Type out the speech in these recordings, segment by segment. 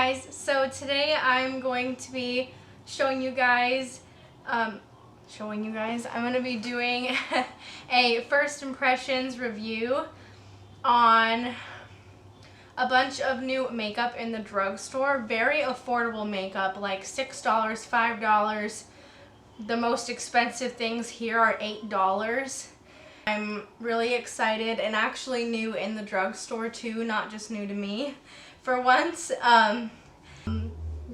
guys, so today I'm going to be showing you guys, I'm going to be doing a first impressions review on a bunch of new makeup in the drugstore. Very affordable makeup, like $6, $5. The most expensive things here are $8. I'm really excited and actually new in the drugstore too, not just new to me for once.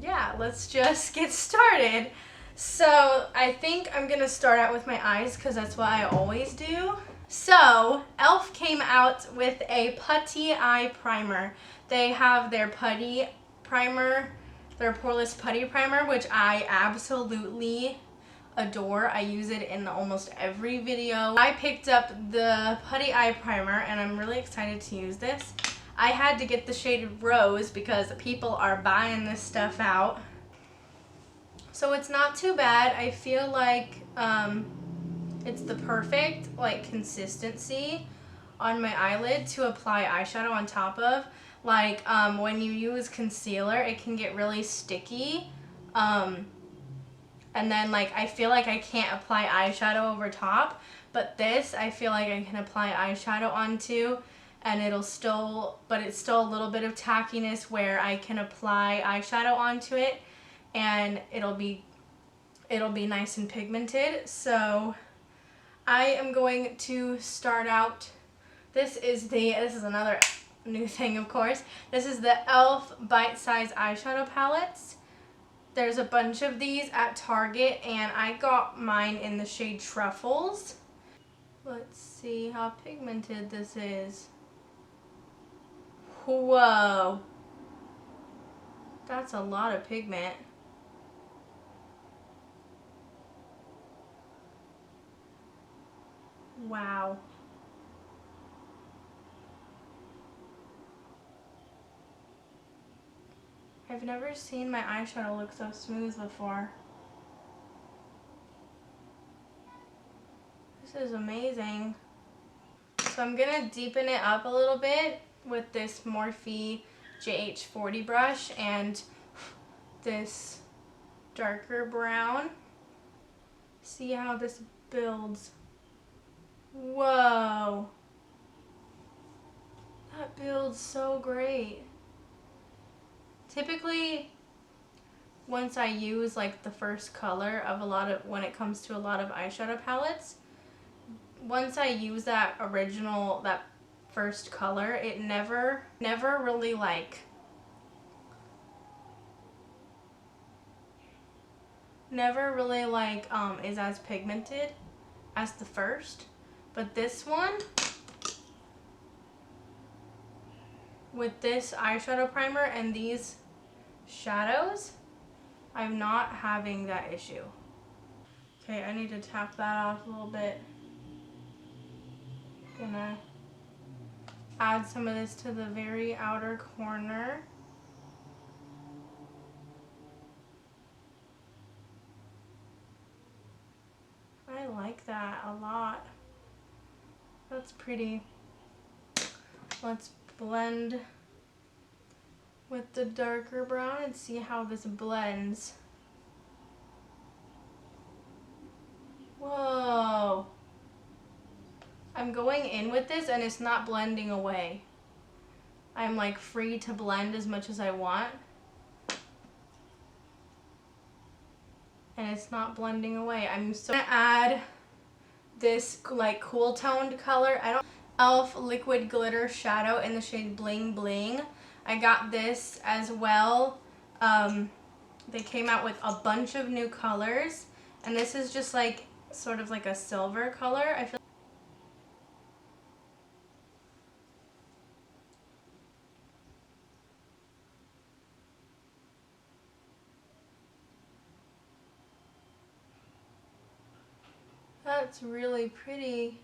Yeah, let's just get started. So I think I'm gonna start out with my eyes because that's what I always do. So e.l.f. came out with a putty eye primer. They have their putty primer, their poreless putty primer, which I absolutely adore. I use it in almost every video. I picked up the putty eye primer and I'm really excited to use this. I had to get the shade Rose because people are buying this stuff out. So it's not too bad. I feel like it's the perfect consistency on my eyelid to apply eyeshadow on top of. When you use concealer, it can get really sticky. And then I feel like I can't apply eyeshadow over top, but this I feel like I can apply eyeshadow onto, and it's still a little bit of tackiness where I can apply eyeshadow onto it and it'll be nice and pigmented. So I am going to start out. This is another new thing, of course. This is the e.l.f. bite-size eyeshadow palettes. There's a bunch of these at Target and I got mine in the shade Truffles. Let's see how pigmented this is. Whoa, that's a lot of pigment. Wow. I've never seen my eyeshadow look so smooth before. This is amazing. So I'm gonna deepen it up a little bit with this Morphe JH40 brush and this darker brown. See how this builds. Whoa, that builds so great. Typically, once I use the first color of when it comes to a lot of eyeshadow palettes, once I use that first color, it never really is as pigmented as the first. But this one, with this eyeshadow primer and these shadows, I'm not having that issue. Okay, I need to tap that off a little bit. Gonna add some of this to the very outer corner. I like that a lot. That's pretty. Let's blend with the darker brown and see how this blends. Whoa. I'm going in with this and it's not blending away. I'm free to blend as much as I want. And it's not blending away. I'm so gonna add this cool toned color. e.l.f. liquid glitter shadow in the shade Bling Bling. I got this as well. They came out with a bunch of new colors, and this is just sort of a silver color. I feel that's really pretty.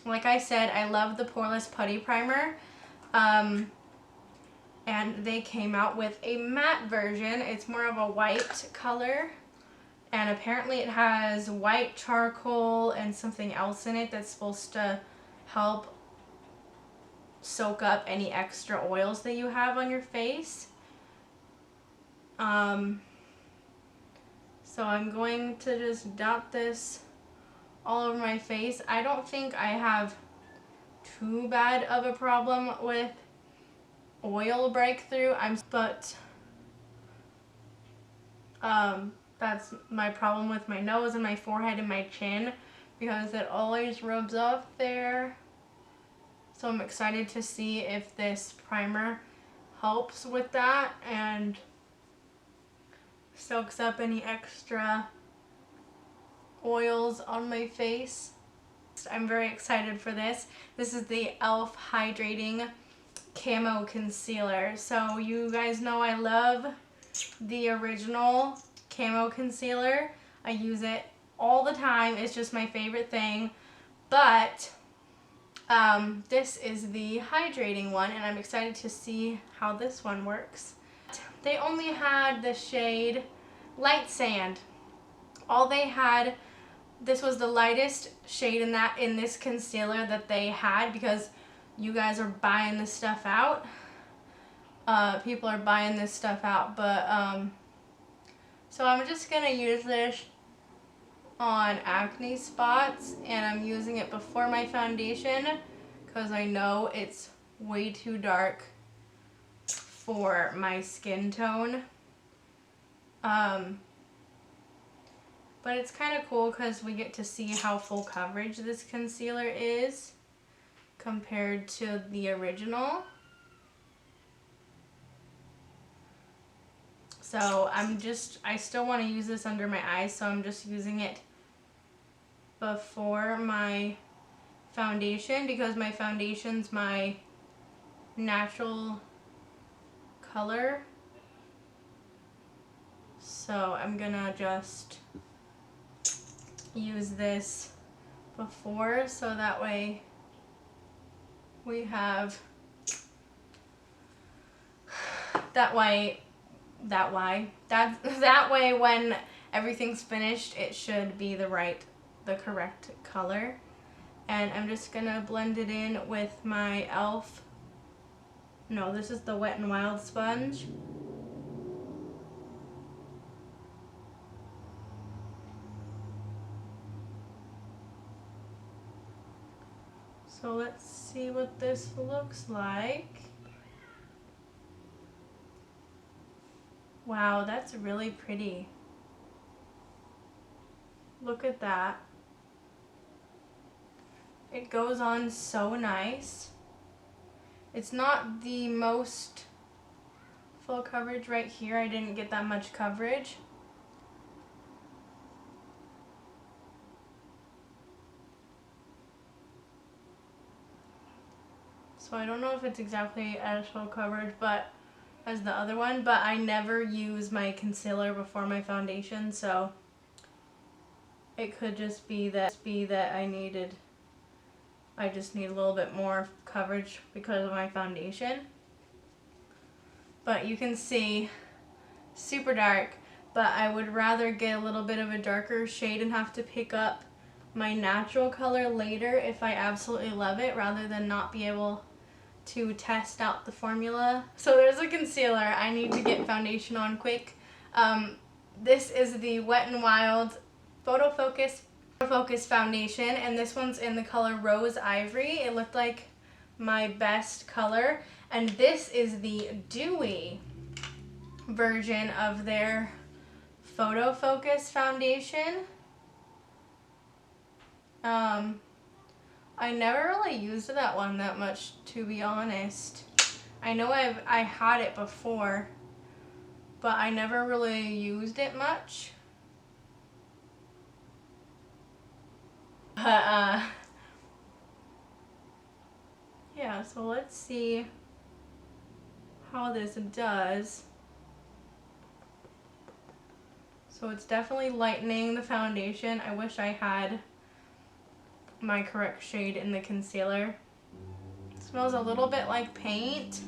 Like I said, I love the poreless putty primer. And they came out with a matte version. It's more of a white color. And apparently it has white charcoal and something else in it that's supposed to help soak up any extra oils that you have on your face. So I'm going to just dot this all over my face. I don't think I have too bad of a problem with oil breakthrough. That's my problem with my nose and my forehead and my chin, because it always rubs off there. So I'm excited to see if this primer helps with that and soaks up any extra oils on my face. I'm very excited for this. This is the e.l.f. Hydrating Camo Concealer. So you guys know I love the original Camo Concealer. I use it all the time. It's just my favorite thing. But this is the hydrating one, and I'm excited to see how this one works. They only had the shade Light Sand. All they had, this was the lightest shade in this concealer that they had, because you guys are buying this stuff out. People are buying this stuff out, but so I'm just gonna use this on acne spots, and I'm using it before my foundation because I know it's way too dark for my skin tone. But it's kind of cool because we get to see how full coverage this concealer is compared to the original. So I still want to use this under my eyes, so I'm just using it before my foundation because my foundation's my natural color. So I'm gonna just use this before, so that way we have that way when everything's finished, it should be the correct color. And I'm just gonna blend it in with my e.l.f. No, this is the Wet n Wild sponge. So let's see what this looks like. Wow, that's really pretty. Look at that. It goes on so nice. It's not the most full coverage right here. I didn't get that much coverage. So I don't know if it's exactly as full coverage as the other one, but I never use my concealer before my foundation, so it could just be that I just need a little bit more coverage because of my foundation. But you can see, super dark, but I would rather get a little bit of a darker shade and have to pick up my natural color later if I absolutely love it, rather than not be able to test out the formula. So there's a concealer. I need to get foundation on quick. This is the Wet n Wild photofocus foundation, and this one's in the color Rose Ivory. It looked like my best color. And this is the dewy version of their photofocus foundation. I never really used that one that much, to be honest. I know I had it before, but I never really used it much. But yeah, so let's see how this does. So it's definitely lightening the foundation. I wish I had my correct shade in the concealer. It smells a little bit like paint,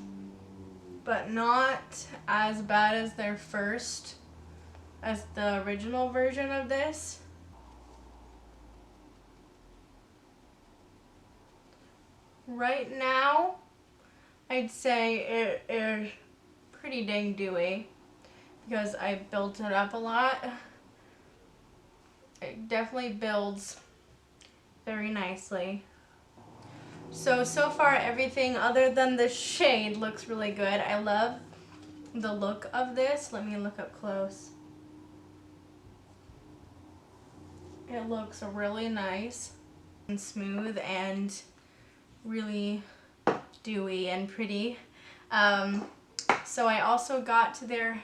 but not as bad as the original version of this. Right now, I'd say it is pretty dang dewy because I built it up a lot. It definitely builds very nicely. So far everything other than the shade looks really good. I love the look of this. Let me look up close. It looks really nice and smooth and really dewy and pretty. So I also got the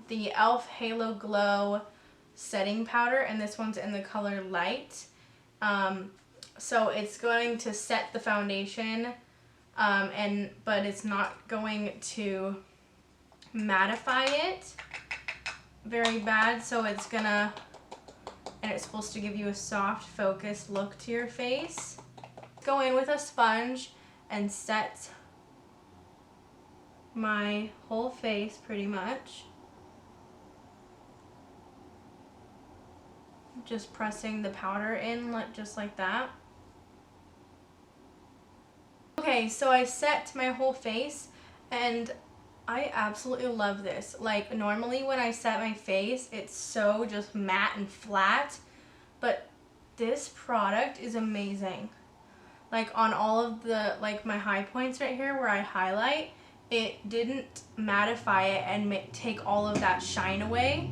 e.l.f. Halo Glow setting powder, and this one's in the color Light. So it's going to set the foundation, but it's not going to mattify it very bad. So it's supposed to give you a soft, focused look to your face. Go in with a sponge and set my whole face pretty much. Just pressing the powder in just like that. Okay, so I set my whole face and I absolutely love this. Like normally when I set my face, it's so just matte and flat, but this product is amazing. Like on all of the, like my high points right here where I highlight, it didn't mattify it and take all of that shine away,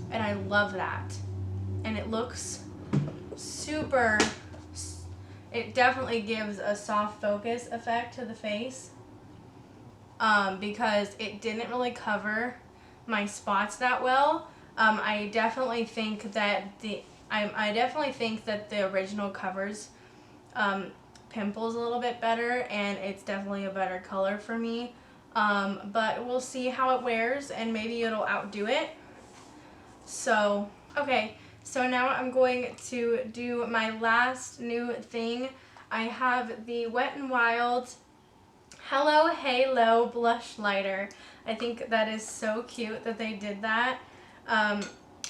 and I love that. And it looks super, it definitely gives a soft focus effect to the face, because it didn't really cover my spots that well. I definitely think that I definitely think that the original covers pimples a little bit better, and it's definitely a better color for me. But we'll see how it wears, and maybe it'll outdo it. So, okay. So now I'm going to do my last new thing. I have the Wet n Wild Hello Halo Blushlighter. I think that is so cute that they did that.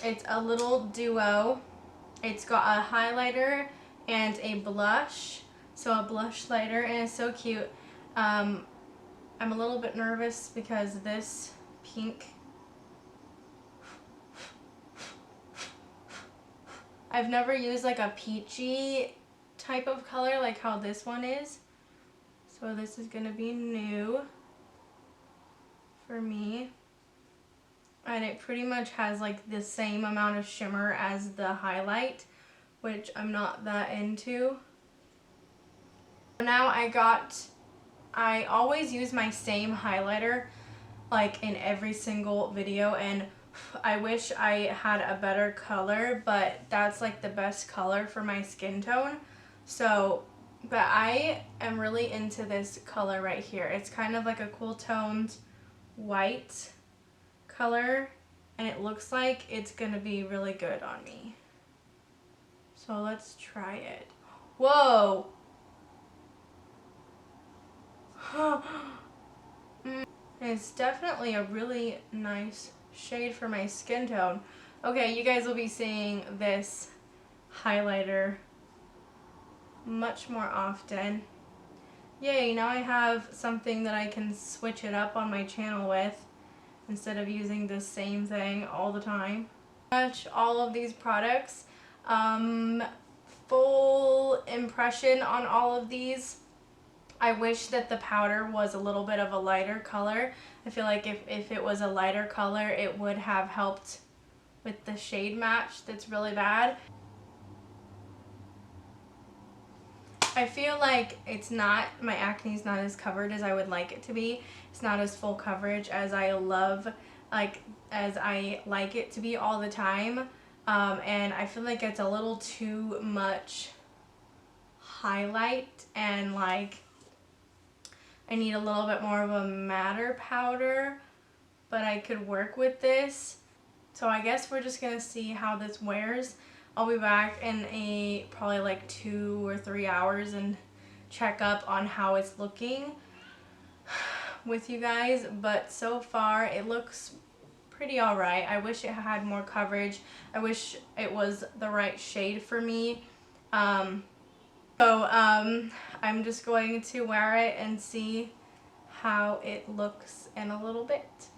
It's a little duo. It's got a highlighter and a blush. So a blushlighter, and it's so cute. I'm a little bit nervous because this pink, I've never used like a peachy type of color like how this one is. So this is going to be new for me. And it pretty much has like the same amount of shimmer as the highlight, which I'm not that into. Now I always use my same highlighter like in every single video, and I wish I had a better color, but that's like the best color for my skin tone. So, but I am really into this color right here. It's kind of like a cool toned white color, and it looks like it's gonna be really good on me. So let's try it. Whoa! It's definitely a really nice shade for my skin tone. Okay, you guys will be seeing this highlighter much more often. Yay, now I have something that I can switch it up on my channel with instead of using the same thing all the time. All of these products, full impression on all of these. I wish that the powder was a little bit of a lighter color. I feel like if it was a lighter color, it would have helped with the shade match that's really bad. I feel like my acne is not as covered as I would like it to be. It's not as full coverage as I like it to be all the time. And I feel like it's a little too much highlight, and like I need a little bit more of a matter powder, but I could work with this. So I guess we're just gonna see how this wears. I'll be back in probably like 2 or 3 hours and check up on how it's looking with you guys. But so far it looks pretty alright. I wish it had more coverage. I wish it was the right shade for me. I'm just going to wear it and see how it looks in a little bit.